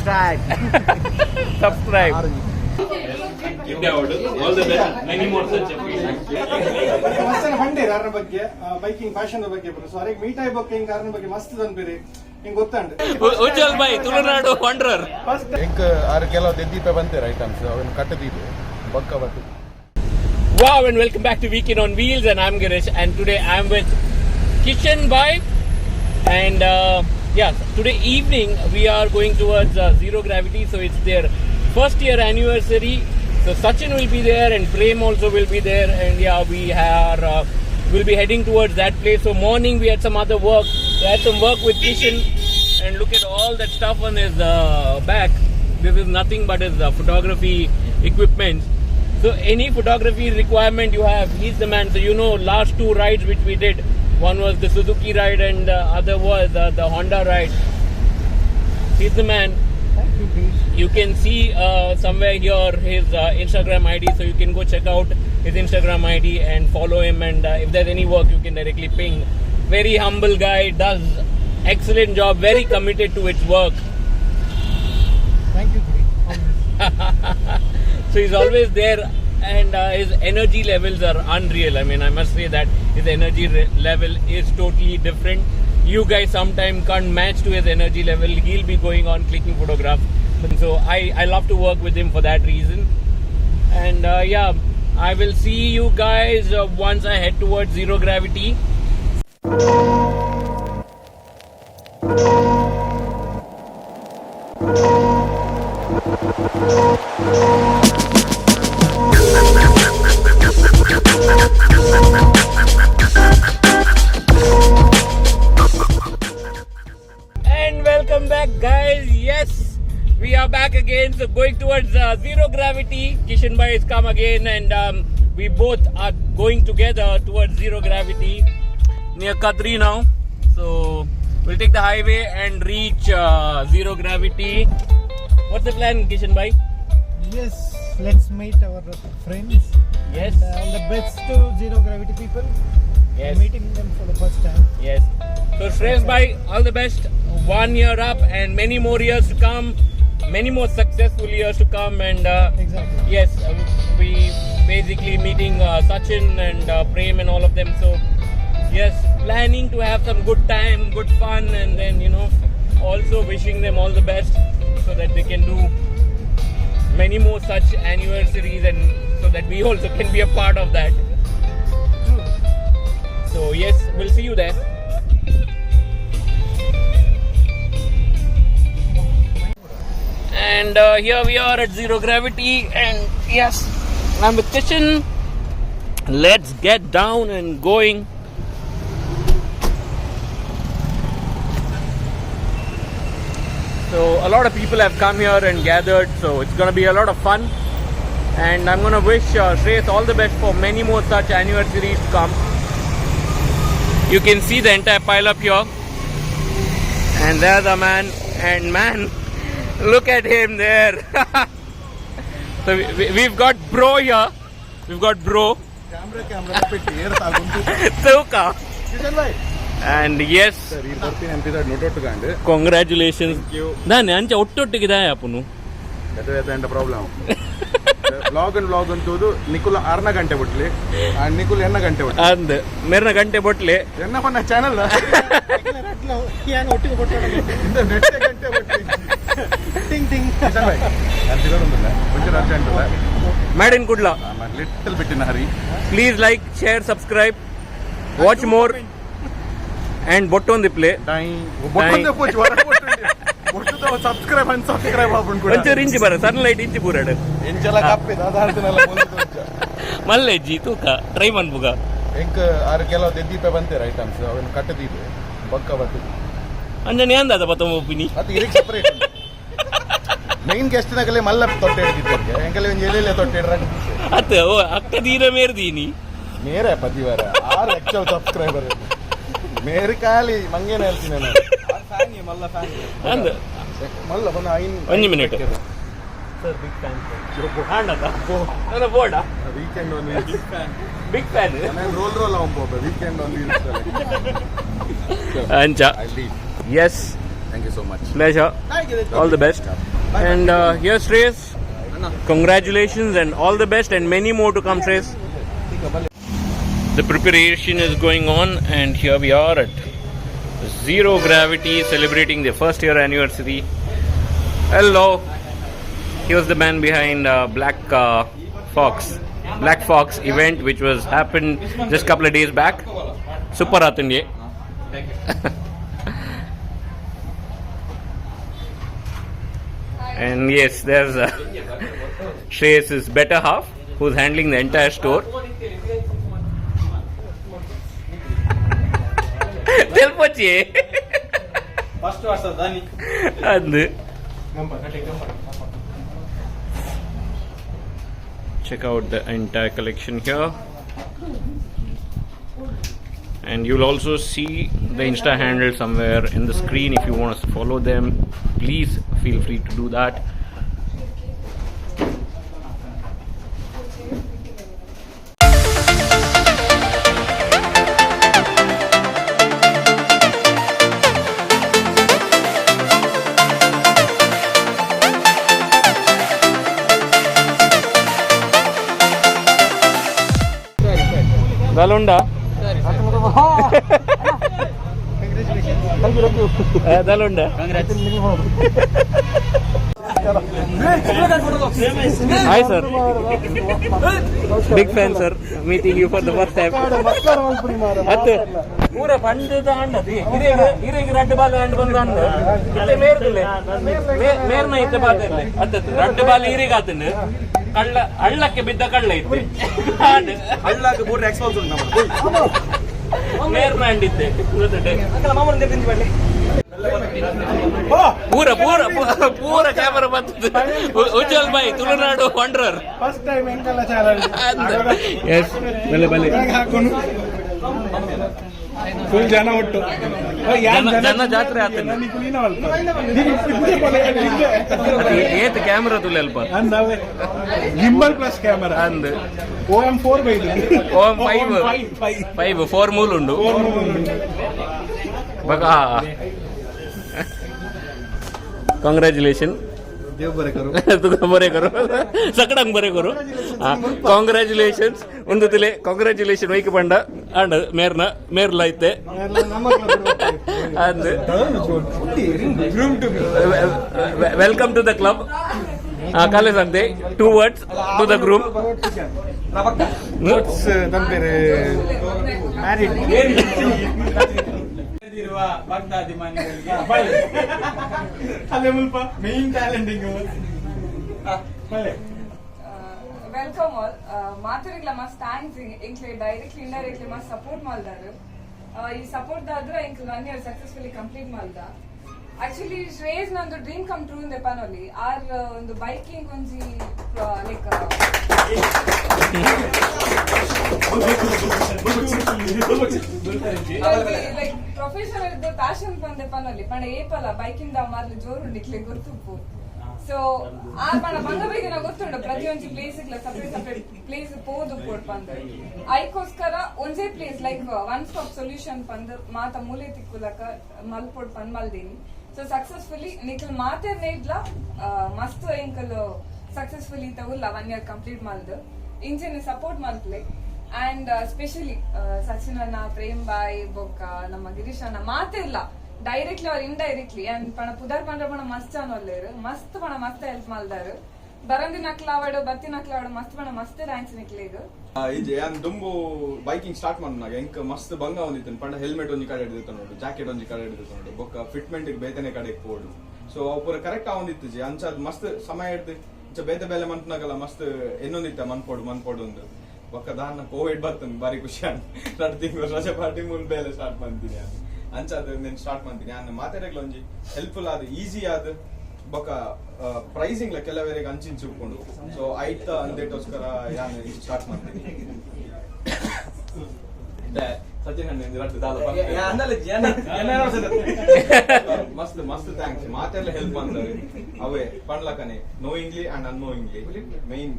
Subscribe. Subscribe. India order. All the best. Many more such episodes. ಮಸ್ತ್ fund ಇದೆ ಅದ್ರ ಬಗ್ಗೆ ಬೈಕಿಂಗ್ ಫ್ಯಾಷನ್ ಬಗ್ಗೆ ಸೊ ಅದಕ್ಕೆ ಮೀಟ್ ಆಗ್ಬೇಕು ಹಿಂಗ್ ಕಾರಣ ಬಗ್ಗೆ ಮಸ್ತ್ ಅನ್ಬೇರಿ ಹಿಂಗ್ ಗೊತ್ತಂಡು ಉಜ್ವಲ್ ಬೈ ತುಳುನಾಡು ವಂಡರರ್. ಎಂಕ್ ಆರು ಕೆಲವು ದೀಪ ಬಂತೇರ ಐಟಮ್ಸ್ ಅವನ್ ಕಟ್ಟದಿದೆ ಬಕ್ಕ ಬತ್ತು. Wow, and welcome back to Weekend on Wheels, and I'm Girish, and today I'm with Kishan Bhai, and today evening we are going towards Zero Gravity, so it's their first year anniversary. So Sachin will be there and Prem also will be there, and we'll be heading towards that place. So morning we had some other work. We had some work with Kishan, and look at all that stuff on his back. This is nothing but his photography equipment. So any photography requirement you have, he's the man. So last two rides which we did, one was the Suzuki ride and the other was the Honda ride. He's the man. You can see somewhere here his Instagram ID, so you can go check out his Instagram ID and follow him, and if there's any work you can directly ping. Very humble guy, does excellent job, very committed to its work. Thank you. So he's always there, and his energy levels are unreal. I mean, I must say that his energy level is totally different. You guys sometimes can't match to his energy level. He'll be going on clicking photographs. So I love to work with him for that reason. And I will see you guys once I head towards Zero Gravity. And welcome back, guys. Yes, we are back again. So going towards Zero Gravity. Kishan Bhai has come again, and we both are going together towards Zero Gravity near Kadri now. So we'll take the highway and reach Zero Gravity. What's the plan, Kishan Bhai? Yes, let's meet our friends. Yes. All the best to Zero Gravity people. Yes. Meeting them for the first time. Yes. So Shreyas Bhai, all the best. 1 year up and many more years to come. Many more successful years to come, and Exactly. yes, we basically meeting Sachin and Prem and all of them. So yes, planning to have some good time, good fun, and then also wishing them all the best so that they can do many more such anniversaries, and so that we also can be a part of that. So yes, we'll see you there. And here we are at Zero Gravity, and yes, I'm with Kishan. Let's get down and going. So a lot of people have come here and gathered, so it's going to be a lot of fun, and I'm going to wish Shreyas all the best for many more such anniversaries to come. You can see the entire pile up here, and there's a man, and man, look at him there. So we've got bro here. We've got bro. Camera ಬಿಟ್ಟು ಏರ್ ಸಾಗುಂಟು Tuka. Kishan bhai And yes, sir ಈ ಬರ್ತೀನಿ ಅಂತಿದ್ದಾರೆ ನೋಟೊಟ್ಟುಕೊಂಡು congratulations. ನಾನು ಅಂಚ ಒಟ್ಟೊಟ್ಟಿಗೆ ಆಪುನು ಎಂತ ಪ್ರಾಬ್ಲಮ್ ವ್ಲಾಗ್ ಅಂತೂ ನಿಖುಲ್ 6 ಗಂಟೆ ಬಿಟ್ಲಿ ನಿಖುಲ್ 8 ಗಂಟೆ ಬಿಟ್ಲಿ ಅಂದ್ ಮೇರ್ನ ಗಂಟೆ ಬೊಟ್ಲೆ ಎನ್ನ ಪನ್ನ ಚಾನಲ್ ಒಟ್ಟಿಗೆ ನೆಟ್ಟೆ ಗಂಟೆ ಬಿಟ್ಲಿ ಟಿಂಗ್ ಟಿಂಗ್ ಕಿಶನ್ ಭಾಯ್ ಅಂತಿರೋದೊಂದಿಲ್ಲ ಒಂಚೂರು ಅರ್ಜೆಂಟ್ ಇಲ್ಲ ಮೇಡನ್ ಕುಡ್ಲ ಲಿಟಲ್ ಬಿಟ್ಟಿನ ಹರಿ. Please like share subscribe watch more and ಬೊಟ್ಟೊಂದು ಪ್ಲೇ ಸಬ್ಸ್ಕ್ರೈಬ್ ಅಂಡ್ ಸಬ್ಸ್ಕ್ರೈಬ್ ಒಂಚೂರು ಇಂಚಿ ಬರ ಸನ್ಲೈಟ್ ಇಂಚಿ ಪೂರಾಡು ಎಂಚೆಲ್ಲ ಕಪ್ಪಿದ ಅದಾಡ್ತಿನಲ್ಲ ಮಲ್ಲೆಜ್ಜಿ ತೂಕ ಟ್ರೈ ಮನ್ಬುಗ ಎಂಕ್ ಆರು ಕೆಲವು ದೀಪ ಬಂತೇರ ಐಟಮ್ಸ್ ಅವನ್ ಕಟ್ಟದಿದೆ ಬಕ್ಕ ಬತ್ತು ಅಂಜನೆ ಅಂದಾದ ಪತ್ತ ಒಪ್ಪಿನಿ ಮತ್ತೆ ಇದಕ್ಕೆ ಸಪರೇಟ್ ಮೈನ್ ಗೆಸ್ಟ್ನಾಗಲೇ ಮಲ್ಲ ತೊಟ್ಟೆ ಹಿಡಿದಿದ್ದೆ ಎಂಕಲೆ ಒಂದು ಎಲೆಲೆ ತೊಟ್ಟೆ ಹಿಡ್ರಂಗ್ ಅತ್ತ ಓ ಅಕ್ಕ ದೀರ ಮೇರ್ದೀನಿ ಮೇರೆ ಪತಿವಾರ 6 ಆಕ್ಚುಯಲ್ ಸಬ್ಸ್ಕ್ರೈಬರ್ ಮೇರೆ ಖಾಲಿ ಮಂಗೇನ ಹೇಳ್ತೀನಿ ನಾನು ಮಲ್ಲ ಫ್ಯಾನ್ ಅಂದ ಮಲ್ಲ ಬಂದ 1 ಮಿನಿಟ್ Sir, big fan. ನನ್ನ ಬೋರ್ಡ ವೀಕೆಂಡ್ ಒಂದು ಬಿಗ್ ಫ್ಯಾನ್ ರೋಲ್ ಹೋಗ್ಬೋದು ವೀಕೆಂಡ್ ಒಂದು ಅಂಚ I leave as thank you so much pleasure all the best And here's Shreyas. Congratulations and all the best and many more to come, Shreyas. The preparation is going on and here we are at Zero Gravity celebrating their first year anniversary. Hello. He was the man behind Black Fox event which was happened just a couple of days back. Super Atunye. And yes, there's Shreyas' better half who's handling the entire store. Telpochi. First ವರ್ಷ ದಾನಿ And check out the entire collection here. And you'll also see the Insta handle somewhere in the screen. If you want us to follow them, please feel free to do that. Dalunda. Dalunda. Hi sir. Big fan sir. Meeting you for the first time. पूरा fund दांडदी इरेग रड्ड बाल अंड बंद इल्ले मेरदिल्ले मेरना इत्ते बातेल्ले अत्तत रड्ड बाल इरेग आतने कल्ल हल्लक्के बिद्द कल्ल इत्ते ಹಳ್ಳಕ್ಕೆ ಬೋರ್ಡ್ ಎಕ್ಸ್ಪೋಸ್ ಉಂಟು ನಮ್ಮ ಮೇರ್ ಬ್ರ್ಯಾಂಡ್ ಇತ್ತೆ ಮಾಮೂಲಿ ತಿಂದು ಬರಲಿ ಪೂರ ಪೂರ ಪೂರ ಕ್ಯಾಮರಾ ಬಂತದ್ದು Ujwal bhai Tulunadu wanderer first time ಎಂಕಲ್ಲ ಚಾಲೆಂಜ್ ಎಸ್ ಬಲೆ ಬಲೆ ಹಾಕೊಂಡು ಫುಲ್ ಜನ ಒಟ್ಟು ಜನ ಜಾತ್ರೆ ಆತನ ಏತ್ ಕ್ಯಾಮರಾ ತುಲೆ ಅಲ್ಪ ಗಿಂಬಲ್ ಪ್ಲಸ್ ಕ್ಯಾಮರಾ ಅಂದ್ OM4 ಬೈದು OM5 4 ಮೂಲ್ ಉಂಡು ಬಗ ಕಾಂಗ್ರ್ಯಾಚುಲೇಷನ್ ದೇವ್ ಬರೆ ಕರು तुका बरें करूं सकडांक बरें करूं कांग्र्याचुलेशन्स ಒಂದು ತಿಲೆ ಕಾಂಗ್ರ್ಯಾಚುಲೇಷನ್ ವೈಕ್ ಪಂಡ ಅಂಡ್ ಮೇರ್ಲ ಐತೆ ಅಂದ್ ವೆಲ್ಕಮ್ ಟು ದ ಕ್ಲಬ್ ಕಾಲೆ ಸಂತೆ 2 words ಟು ದ ಗ್ರೂಪ್ ನನ್ನ ಬೇರೆ ಮ್ಯಾರಿಡ್ ಅಲ್ಲೇ ಮುಲ್ಪ ಮೇನ್ ಟ್ಯಾಲೆಂಟಿಂಗ್ ವೆಲ್ಕಮ್ ಆಲ್ ಮಾತಾಡಿಲ್ಲ ಮಸ್ತ್ ಥ್ಯಾಂಕ್ಸ್ ಇಂಕ್ಲೆ ಡೈರೆಕ್ಟ್ಲಿ ಇಂಡೈರೆಕ್ಟ್ಲಿ ಮಸ್ತ್ ಸಪೋರ್ಟ್ ಮಾಡ್ದಾರು ಈ ಸಪೋರ್ಟ್ ದಾದ್ರೆ ಇಂಕ್ಲೆ 1 year ಸಕ್ಸಸ್ಫುಲಿ ಕಂಪ್ಲೀಟ್ ಮಾಡ್ದ ಆಕ್ಚುಲಿ ಶ್ರೇಯಸ್ ನಂದು ಡ್ರೀಮ್ ಕಮ್ ಟ್ರೂ ಇಂದ ಪನೋಲಿ ಆರ್ ಒಂದು ಬೈಕಿಂಗ್ ಒಂಜಿ ಲೈಕ್ ಲೈಕ್ ಪ್ರೊಫೆಷನಲ್ ಇದ್ದ ಪ್ಯಾಷನ್ ಬಂದೆ ಪನೋಲಿ ಪಂಡ ಏಪಲ ಬೈಕಿಂಗ್ ದ ಮಾರ್ಲಿ ಜೋರು ನಿಕ್ಲೆ ಗೊತ್ತುಪ್ಪು ಸೊ ಆ ಪಂಡ ಬಂಗ ಬೇಗ ಗೊತ್ತುಂಡು ಪ್ರತಿಯೊಂದು ಪ್ಲೇಸ್ ಸಪರೇಟ್ ಪ್ಲೇಸ್ ಪೋದು ಕೊಡ್ ಪಂದ ಐಕೋಸ್ಕರ ಒಂದೇ place like one stop solution ಪಂದ ಮಾತ ಮೂಲೆ ತಿಕ್ಕುಲಕ ಮಲ್ಪೊಡ್ ಪಂದ್ ಮಲ್ದೇನಿ ಸೊ ಸಕ್ಸಸ್ಫುಲಿ ನಿಖಲ್ ಮಾತೇರ್ನೇ ಇಡ್ಲ ಮಸ್ತ್ ಎಂಕಲ್ ಸಕ್ಸಸ್ಫುಲಿ ತಗುಲ್ಲ 1 year ಕಂಪ್ಲೀಟ್ ಮಲ್ದು ಇಂಜಿನ್ ಸಪೋರ್ಟ್ ಮಲ್ಪ್ಲೆ ಅಂಡ್ ಸ್ಪೆಷಲಿ ಸಚಿನ್ ಅಣ್ಣ ಪ್ರೇಮ್ ಬಾಯ್ ಬೊಕ್ಕ ನಮ್ಮ ಗಿರೀಶ್ ಅಣ್ಣ ಮಾತೇ ಇಲ್ಲ ಡೈರೆಕ್ಟ್ಲಿ ಅವ್ರ ಇಂಡೈರೆಕ್ಟ್ಲಿ ಅಂಡ್ ಪಣ ಪುದರ್ ಪಂಡ್ರ ಪಣ ಮಸ್ತ್ ಅನ್ನೋಲ್ಲೇರು ಮಸ್ತ್ ಪಣ ಮಸ್ತ್ ಹೆಲ್ಪ್ ಮಲ್ದಾರು ಬರಂದಿ ನಕ್ಲಾವಾಡು ಬತ್ತಿ ನಕ್ಲಾವಾಡು ಮಸ್ತ್ ಪಣ ಮಸ್ತ್ ರ್ಯಾಂಕ್ಸ್ ನಿಕ್ಲೇಗು ಈಜೆ ನಾನು ದುಂಬು ಬೈಕಿಂಗ್ ಸ್ಟಾರ್ಟ್ ಮಾಡ್ನಾಗ ಎಂಕ್ ಮಸ್ತ್ ಬಂಗ ಒಂದಿತ್ತು ಪಂಡ ಹೆಲ್ಮೆಟ್ ಒಂಜಿ ಕಡೆ ಹಿಡಿದಿತ್ತು ನೋಡು ಜಾಕೆಟ್ ಒಂಜಿ ಕಡೆ ಹಿಡಿದಿತ್ತು ನೋಡು ಬೊಕ್ಕ ಫಿಟ್ಮೆಂಟ್ ಬೇತನೆ ಕಡೆ ಪೋಡು ಸೊ ಅವು ಪೂರ ಕರೆಕ್ಟ್ ಆವೊಂದಿತ್ತು ಜಿ ಅಂಚಾದ್ ಮಸ್ತ್ ಸಮಯ ಹಿಡ್ದು ಇಂಚ ಬೇತೆ ಬೇಲೆ ಮಂತ್ನಾಗಲ್ಲ ಮಸ್ತ್ ಎನ್ನೊಂದಿತ್ತ ಮನ್ಪೋಡು ಒಂದು ಬೊಕ್ಕ ದಾನ್ನ ಕೋವಿಡ್ ಬರ್ತಂದು ಬಾರಿ ಖುಷಿ ಆನ್ 2 ತಿಂಗಳು ರಜೆ ಪಾರ್ಟಿ ಮುನ್ ಬೇಲೆ ಸ್ಟಾರ್ಟ್ ಮಾಡ್ತೀನಿ ನಾನು ಅಂಚಾದ್ నేను ಸ್ಟಾರ್ಟ್ ಮಾಡ್ತೀನಿ ನಾನು ಮಾತಾಡಕ್ಕೆ ಒಂಜಿ ಹೆಲ್ಪ್ಫುಲ್ ಆದ ಈಸಿ ಆದ ಬೊಕ್ಕ ಪ್ರೈಸಿಂಗ್ ಲ ಕೆಲವರಿಗೆ ಅಂಚಿನ ಚುಪ್ಕೊಂಡು ಸೊ ಐತ ಅಂದೇಟೋಸ್ಕರ ನಾನು ಸ್ಟಾರ್ಟ್ ಮಾಡ್ತೀನಿ ಸಚಿನ್ ಮಸ್ತ್ ಮಸ್ತ್ ಥ್ಯಾಂಕ್ಸ್ ಮಾತೆಲ್ಲ ಹೆಲ್ಪ್ ಮಾಡ್ತಾರೆ ಅವೇ ಪಂಡ್ಲಕನೆ ನೋಯಿಂಗ್ಲಿ ಅಂಡ್ ಅನ್ನೋಯಿಂಗ್ಲಿ ಮೈನ್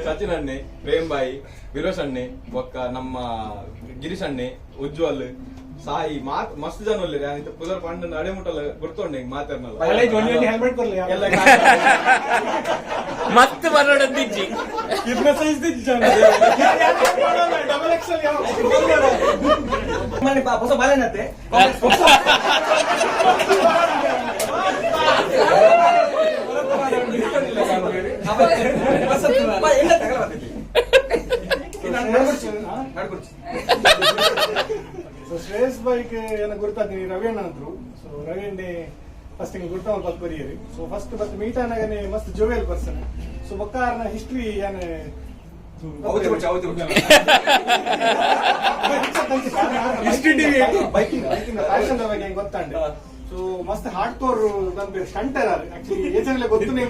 ಸಚಿನ್ ಅಣ್ಣೆ ಪ್ರೇಮ್ ಬಾಯಿ ವಿರೋಶ್ ಅಣ್ಣೆ ಬೊಕ್ಕ ನಮ್ಮ ಗಿರೀಶ್ ಅಣ್ಣೆ ಉಜ್ವಲ್ ಸಾಯಿ ಮಾತ್ ಮಸ್ತ್ ಜನ ಒಳ್ಳೆ ಅಂತ ಪುದರ್ ಪಂಡ ನಡೆ ಮುಟ್ಟಲ್ಲ ಗೊತ್ತೊಂಡೆ ಮಾತಾಡ್ನಲ್ಲ ಹೆಲ್ಮೆಟ್ ಕೊಡ್ಲಿ ಎಲ್ಲ ಮಸ್ತ್ ಬರೋಡಿಜ್ಜಿ ಡಬಲ್ ಎಕ್ಸೆಲ್ ಹೊಸ ಬಾಲೆನತ್ತೆ ಸೊ ಶ್ರೇಯಸ್ ಬೈಕ್ ಏನ ಗುರ್ತಾತೀನಿ ರವಿ ಅಣ್ಣ ಅಂದ್ರು ಸೊ ರವಿ ಅಣ್ಣೆ ಫಸ್ಟ್ ಹಿಂಗೆ ಗುರ್ತ ಪತ್ ಬರೀರಿ ಸೊ ಫಸ್ಟ್ ಬತ್ ಮೀಟ್ ಆನಾಗನೆ ಮಸ್ತ್ ಜೋವೆಲ್ ಪರ್ಸನ್ ಸೊ ಬೊಕ್ಕಾರ್ನ ಹಿಸ್ಟ್ರಿ ಏನ ಬೈಕಿಂಗ್ ಫ್ಯಾಷನ್ ಬಗ್ಗೆ ಹೆಂಗ್ ಗೊತ್ತಾಂಡೆ ಸೊ ಮಸ್ತ್ ಹಾರ್ಡ್ ಕೋರ್ ಬಂದು ಸ್ಟಂಟರ್ ಆಕ್ಚುಲಿ ಏಜನ್ಲೆ ಗೊತ್ತುನೇ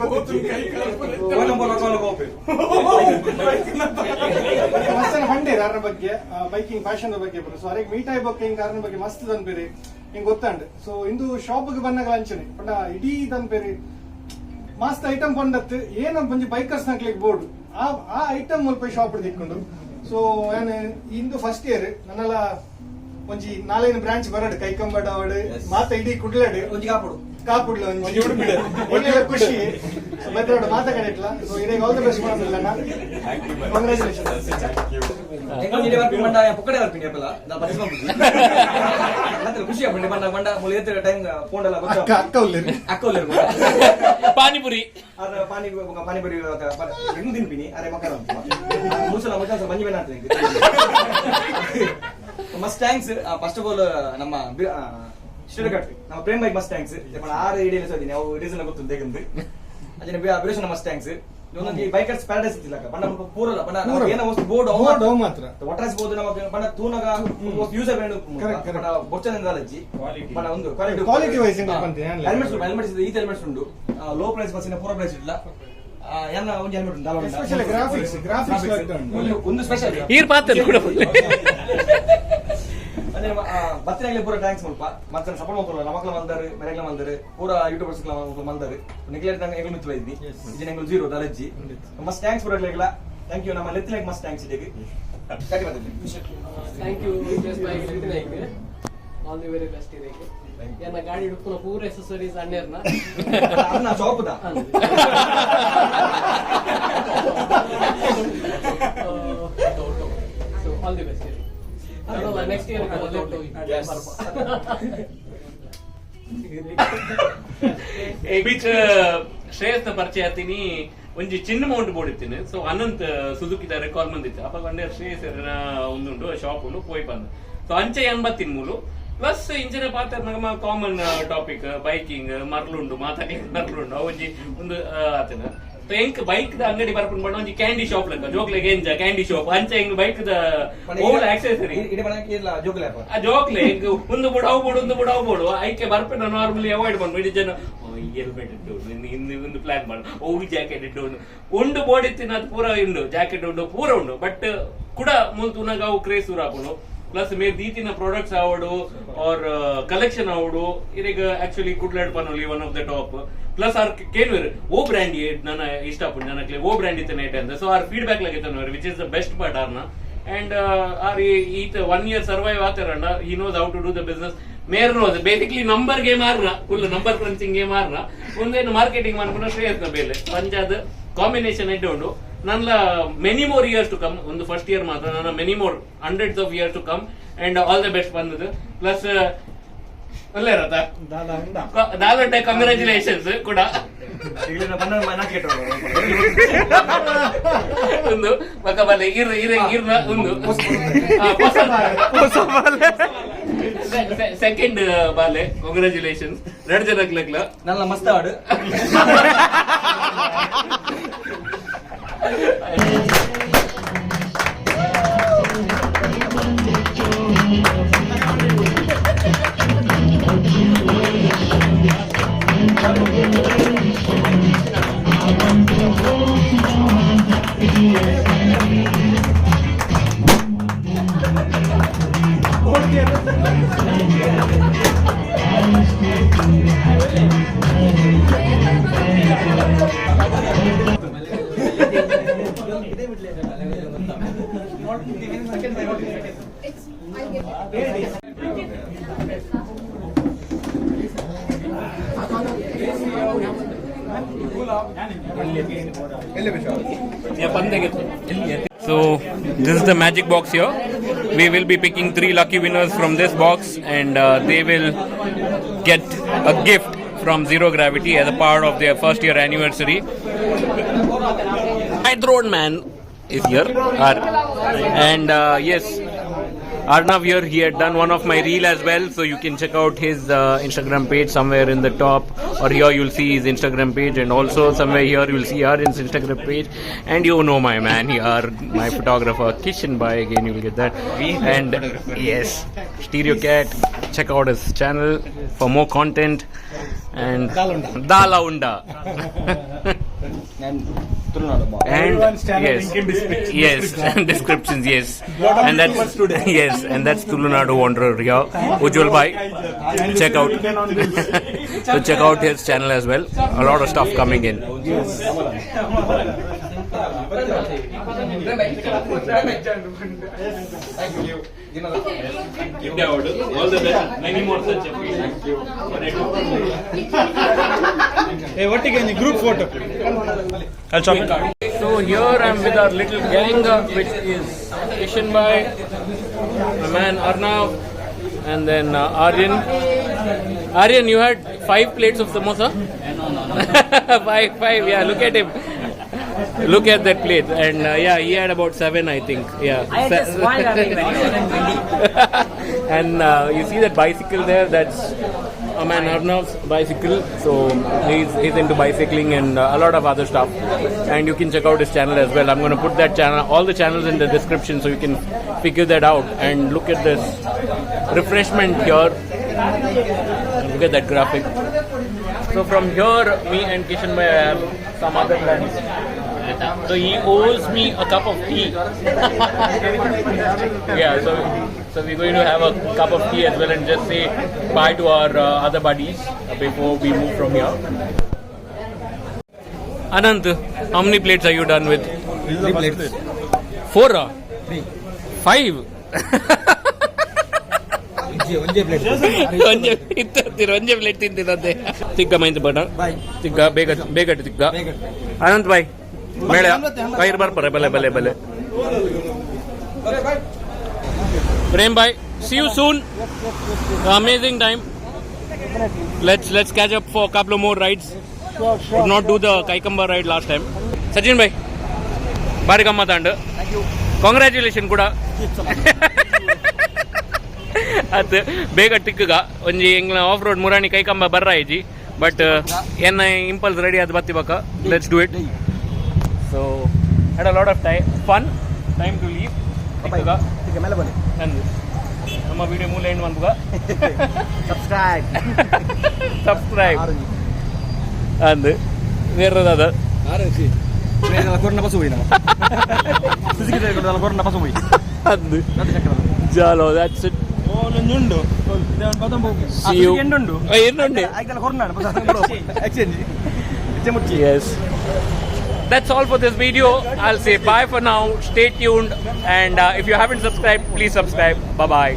ಮಸ್ತ್ ಹಂಡೇರ್ ಅದ್ರ ಬಗ್ಗೆ ಬೈಕಿಂಗ್ ಫ್ಯಾಷನ್ ಬಗ್ಗೆ ಬರು ಸೊ ಅರೆಗ್ ಮೀಟ್ ಆಯ್ಬೇಕು ಹಿಂಗ್ ಕಾರಣ ಬಗ್ಗೆ ಮಸ್ತ್ ದನ್ ಬೇರೆ ಹಿಂಗ್ ಗೊತ್ತಾಂಡೆ ಸೊ ಇಂದು ಶಾಪ್ ಬಂದಾಗ ಅಂಚನೆ ಪಂಡ ಇಡೀ ದನ್ ಬೇರೆ ಮಸ್ತ್ ಐಟಮ್ ಬಂದತ್ ಏನ ಬಂಜಿ ಬೈಕರ್ಸ್ ನಕ್ಲಿಕ್ ಬೋರ್ಡ್ ಆ ಐಟಮ್ ಮುಲ್ಪ ಶಾಪ್ ಇಟ್ಕೊಂಡು ಸೊ ಏನ್ ಇಂದು ಫಸ್ಟ್ ಇಯರ್ ನನ್ನೆಲ್ಲ ಒಂಜಿ 4 ಬ್ರಾಂಚ್ ಬರಡು ಕೈಕಂಬಡ ಅವಡು ಮಾತ ಇಡೀ ಕುಡ್ಲಾಡು ಒಂಜಿ ಕಾಪುಡು ಕಾಪುಡ್ಲ ಒಂಜಿ ಒಳ್ಳೆ ಖುಷಿ ಬೈತಾಡು ಮಾತಾಡಿಟ್ಲ ಸೊ ಇಡೀ ಆಲ್ ದಿ ಬೆಸ್ಟ್ ಮಾಡೋದಿಲ್ಲ ಕಂಗ್ರಾಚುಲೇಷನ್ ಎಂಕೊಂದು ಬರ್ಪಿ ಮಂಡ ಪುಕ್ಕಡೆ ಬರ್ಪಿ ಅಪ್ಪಲ್ಲ ನಾ ಪರಿಶ್ರಮ ನಂತರ ಖುಷಿ ಆಗ್ಬಿಟ್ಟು ಮಂಡ ಮಂಡ ಮೂಲ ಎತ್ತ ಟೈಮ್ ಫೋನ್ ಎಲ್ಲ ಅಕ್ಕ ಉಳ್ಳೇರಿ ಅಕ್ಕೋಲ್ಲ ಪಾನಿಪುರಿ ಅದ ಪಾನಿಪುರಿ ಹೆಂಗ್ ತಿನ್ಪಿನಿ ಅರೆ ಮಕ್ಕಳ ಮೂಸಲ ಮಜಾ ಮಂಜಿ ಬೇನ ಅಂತ must thanks first of all ನಮ್ಮ ಶ್ರೀಕಟ್ ನಮ್ಮ ಪ್ರೇಮ್ ಬೈಕ್ ಮಸ್ಟ್ ಥ್ಯಾಂಕ್ಸ್ 6 ಇಡೀಲಿ ಸೋದಿನಿ ಅವು ರೀಸನ್ ಗೊತ್ತು ದೇಗಂದು ಅಜನ ಅಭಿಲೇಷನ್ ಮಸ್ಟ್ ಥ್ಯಾಂಕ್ಸ್ ಒಂದೊಂದು ಬೈಕರ್ಸ್ ಪ್ಯಾರಡೈಸ್ ಇತ್ತಿಲ್ಲ ಬಣ್ಣ ಪೂರಲ್ಲ ಬಣ್ಣ ಏನ ವಸ್ತು ಬೋರ್ಡ್ ಮಾತ್ರ ಒಟ್ರಾಸ್ಬೋದು ನಮಗೆ ಬಣ್ಣ ತೂನಗ ಯೂಸರ್ ಬೇಡ ಬಣ್ಣ ಬೊಚ್ಚನಿಂದ ಅಲಜ್ಜಿ ಬಣ್ಣ ಒಂದು ಕ್ವಾಲಿಟಿ ವೈಸ್ ಹೆಲ್ಮೆಟ್ಸ್ ಈ ಹೆಲ್ಮೆಟ್ಸ್ ಉಂಟು ಲೋ ಪ್ರೈಸ್ ಬಸ್ಸಿನ ಪೂರ ಪ್ರೈಸ್ ಇಲ್ಲ ಏನ ಒಂದು ಹೆಲ್ಮೆಟ್ ಉಂಟು ಎಸ್ಪೆಷಲಿ ಗ್ರಾಫಿಕ್ಸ್ ಒಂದು ಸ್ಪೆಷಲ್ ಈರ್ ಪಾತ್ರ ಕೂಡ ಅದೇ ಬತ್ತಿನಾಗಲೇ ಪೂರ ಥ್ಯಾಂಕ್ಸ್ ಮುಲ್ಪ ಮತ್ತೆ ಸಪೋರ್ಟ್ ಮಾಡ್ಕೊಳ್ಳ ನಮಕ್ಲ ಮಂದಾರು ಮೆರೆಗ್ಲ ಮಂದಾರು ಪೂರ ಯೂಟ್ಯೂಬರ್ಸ್ ಮಂದಾರು ನಿಕ್ಲೇಟ್ ನಂಗೆ ಹೆಂಗ್ ಮಿತ್ತು ಇದ್ದಿ ಇದು ನಂಗೆ 0 ದಲಜ್ಜಿ ಮಸ್ತ್ ಥ್ಯಾಂಕ್ಸ್ ಪೂರ ಲೆಗ್ಲ ಥ್ಯಾಂಕ್ ಯು ನಮ್ಮ ಲೆತ್ಲೆಗ್ ಮಸ್ತ್ ಥ್ಯಾಂಕ್ಸ್ ಇದಕ್ಕೆ ಕಟ್ಟಿ ಬರ್ತೀನಿ ಥ್ಯಾಂಕ್ ಯು ವಿಜಯ್ ಬಾಯ್ ಲಿಟಿನೈಕ್ ಆಲ್ ದಿ ವೆರಿ ಬೆಸ್ಟ್ ಇದಕ್ಕೆ ಏನ ಗಾಡಿ ಹಿಡ್ಕೊಂಡು ಪೂರ ಎಕ್ಸೆಸರೀಸ್ ಅಣ್ಣರ್ನ ಅದನ್ನ ಶಾಪ್ದ so all the best next year beach ಶ್ರೇಯಸ್ನ ಪರಿಚಯ ಆತೀನಿ ಒಂಜಿ ಚಿನ್ನ ಮೌಂಟ್ ಬೋರ್ಡ್ ಇತ್ತೀನಿ ಸೊ ಅನಂತ್ ಸುಜುಕಿದ ರೆಕಾರ್ಡ್ ಬಂದಿತ್ತು ಅಪ್ಪ ಬಂಡೆ ಶ್ರೇಯಸ್ ಒಂದುಂಟು ಶಾಪ್ ಉಂಟು ಪೋಯ್ ಬಂದು ಸೊ ಅಂಚೆ ಎಂಬತ್ತಿನ ಮೂಲು ಪ್ಲಸ್ ಇಂಚಿನ ಪಾತ್ರ ನಮ್ಮ ಕಾಮನ್ ಟಾಪಿಕ್ ಬೈಕಿಂಗ್ ಮರ್ಲುಂಡು ಮಾತಾಡ್ಲಿಕ್ಕೆ ಮರ್ಲುಂಡು ಒಂಜಿ ಒಂದು ಆತನ ಎಂಕ್ ಬೈಕ್ ದ ಅಂಗಡಿ ಬರ್ಪುಂಡು ಬಣ್ಣ ಒಂಜಿ ಕ್ಯಾಂಡಿ ಶಾಪ್ ಲೆಕ್ಕ ಜೋಕ್ಲೆಗೆ ಎಂಜ ಕ್ಯಾಂಡಿ ಶಾಪ್ ಅಂಚೆ ಹೆಂಗ್ ಬೈಕ್ ದ ಓಲ್ ಆಕ್ಸೆಸರಿ ಆ ಜೋಕ್ಲೆ ಹೆಂಗ್ ಒಂದು ಬುಡ ಅವು ಬೋಡು ಒಂದು ಬುಡ ಅವು ಬೋಡು ಐಕೆ ಬರ್ಪೆ ನಾರ್ಮಲಿ ಅವಾಯ್ಡ್ ಮಾಡ್ಬೋದು ಇಡೀ ಜನ ಹೆಲ್ಮೆಟ್ ಇಟ್ಟು ಒಂದು ಪ್ಲಾನ್ ಮಾಡು ಜಾಕೆಟ್ ಇಟ್ಟು ಉಂಡು ಬೋರ್ಡ್ ಇತ್ತಿನ ಅದು ಪೂರ ಉಂಡು ಜಾಕೆಟ್ ಉಂಡು ಪೂರ ಉಂಡು ಬಟ್ ಕೂಡ ಮುಲ್ತುನಾಗ ಅವು ಕ್ರೇಸ್ ಊರಾಪುನು ಪ್ಲಸ್ ಮೇರ್ ದೀತಿನ ಪ್ರಾಡಕ್ಟ್ಸ್ ಆವಡು और कलेक्शन आवडू इरेग एक्चुअली कुडलाड पनोली one of the top plus आर केनवेर ओ ब्रांड ನನ್ನ ಇಷ್ಟಪಟ್ಟು ನನಗೆ ಓ ಬ್ರಾಂಡ್ ಇತ್ತು ನೈಟ್ ಅಂತ ಸೊ ಆರ್ ಫೀಡ್ಬ್ಯಾಕ್ ಲಗಿತ್ತು which is the best part ಆರ್ನ ಅಂಡ್ ಆರ್ ಈತ 1 year ಸರ್ವೈವ್ ಆತಾರಣ್ಣ he knows how to do the business ಮೇರ್ ನೋಸ್ ಬೇಸಿಕ್ಲಿ ನಂಬರ್ ಗೇಮ್ ಆರ್ನ ಫುಲ್ ನಂಬರ್ ಕ್ರಂಚಿಂಗ್ ಗೇಮ್ ಆರ್ನ ಒಂದೇನು ಮಾರ್ಕೆಟಿಂಗ್ ಮಾಡ್ಕೊಂಡು ಶ್ರೇಯಸ್ನ ಬೇಲೆ ಪಂಚಾದ ಕಾಂಬಿನೇಷನ್ ಎಡ್ಡೆ ಉಂಟು ನನ್ನ many more years to come ಒಂದು ಫಸ್ಟ್ ಇಯರ್ ಮಾತ್ರ ನನ್ನ many more hundreds of years to come and all the best ಬಂದದ್ದು ಪ್ಲಸ್ ಒಳ್ಳೆ ರಥ ದಾದೊಟ್ಟೆ ಕಂಗ್ರಾಚುಲೇಷನ್ಸ್ ಕೂಡ ಒಂದು ಪಕ್ಕ ಬಲ್ಲೆ ಇರ್ನ ಒಂದು ಸೆಕೆಂಡ್ ಬಾಲೆ ಕಂಗ್ರಾಚುಲೇಷನ್ಸ್ 2 ಜನಕ್ಕೆ ಲೆಗ್ಲ ನನ್ನ ಮಸ್ತ್ ಆಡು It's, I'll get it. So this is the magic box here. We will be picking 3 lucky winners from this box, and they will get a gift from Zero Gravity as a part of their first year anniversary. My drone man is here, and yes, Arnav here, he had done one of my reel as well, so you can check out his Instagram page somewhere in the top, or here you'll see his Instagram page, and also somewhere here you'll see Aryan's Instagram page, and you know my man here, my photographer Kishan Bhai, again you'll get that, and yes, Stereo Cat, check out his channel for more content, and Dalaunda. And Tulnadu. And yes, descriptions, yes, and that's yes, and that's Tulunadu Wanderer here, Ujjwal Bhai. Check out, so check out his channel as well. A lot of stuff coming in. Keep the order. All the best. Many more such. Thank you. Hey, what again? Group photo. I'll chop it. So here I'm with our little gang, which is Kishan Bhai, my man Arnav, and then Aryan. Aryan, you had 5 plates of samosa? five, yeah, look at him. Look at that plate, and yeah, he had about 7, I think. Yeah. I just one And you see that bicycle there? That's a man Arnav's bicycle. So he's into bicycling and a lot of other stuff. And you can check out his channel as well. I'm going to put that channel, all the channels in the description, so you can figure that out. And look at this refreshment here. Look at that graphic. So from here, me and Kishan Bhai have some other plans. So he owes me a cup of tea. Yeah, so we're going to have a cup of tea as well and just say bye to our other buddies before we move from here. Anant, how many plates are you done with? 3 plates. 4? 5? ಒಂದೇ plate ಒಂದೇ plate ತಿಂತಿದ್ದಂತೆ ತಿಕ್ಕ ಮೈಂದ ಬಡ ತಿಕ್ಕ ಬೇಗ ತಿಕ್ಕ ಅನಂತ್ ಬಾಯ್ ಮೇಳೆ ಬೈರ್ ಬರ್ತಾರೆ ಬಲೆ ಬಲೆ ಬಲೆ Prem bhai, see you soon. Amazing time. Let's catch up for a couple of more rides. Could not do the Kaikamba ride last time. Sachin bhai, bari gammat and congratulations kuda. At bega tikka onji engla off road murani Kaikamba barra iji, but enna impulse ready ad batti baka. Let's do it. So had a lot of fun time to leave. Tikka ಮೇಲೆ ಬನ್ನಿ and ನಮ್ಮ video ಮೂಲ end ಮಾಡ್ಬುಗ subscribe ಅಂದು ಬೇರೆದಾದ corona bus ಹೋಗಿ corona bus ಹೋಗಿ ಅಂದು ಜಾಲೋ that's it ಉಂಡು see you ಎಂಡುಂಡು ಎಂಡುಂಡೆ ಆಯ್ತಲ್ಲ corona exchange yes. That's all for this video. I'll say bye for now. Stay tuned, and if you haven't subscribed, please subscribe. Bye bye.